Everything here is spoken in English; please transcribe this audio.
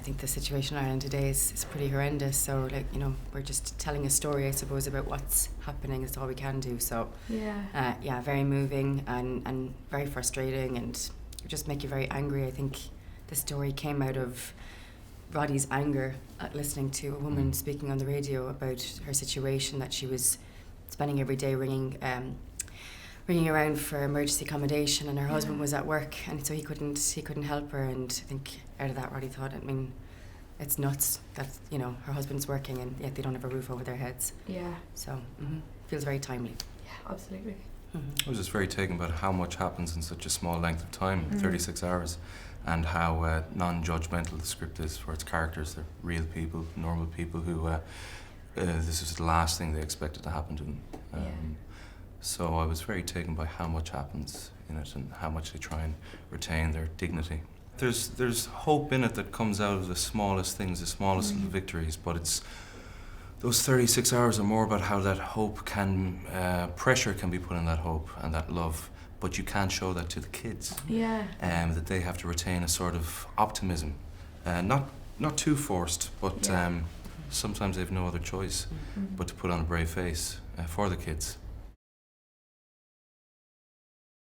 think the situation in Ireland today is pretty horrendous. So, like, you know, we're just telling a story, I suppose, about what's happening. That's all we can do. So, yeah, very moving and very frustrating, and just make you very angry. I think the story came out of Roddy's anger at listening to a woman speaking on the radio about her situation, that she was spending every day ringing around for emergency accommodation, and her husband was at work, and so he couldn't help her. And I think out of that, Roddy thought, I mean, it's nuts that, you know, her husband's working and yet they don't have a roof over their heads. Yeah. So feels very timely. Yeah, absolutely. I was just very taken by how much happens in such a small length of time, 36 hours, and how non-judgmental the script is for its characters. They're real people, normal people who this is the last thing they expected to happen to them. So I was very taken by how much happens in it and how much they try and retain their dignity. There's hope in it that comes out of the smallest things, the smallest little victories, but it's those 36 hours are more about how that hope can, pressure can be put in that hope and that love, but you can't show that to the kids. That they have to retain a sort of optimism, not too forced, but sometimes they have no other choice but to put on a brave face for the kids.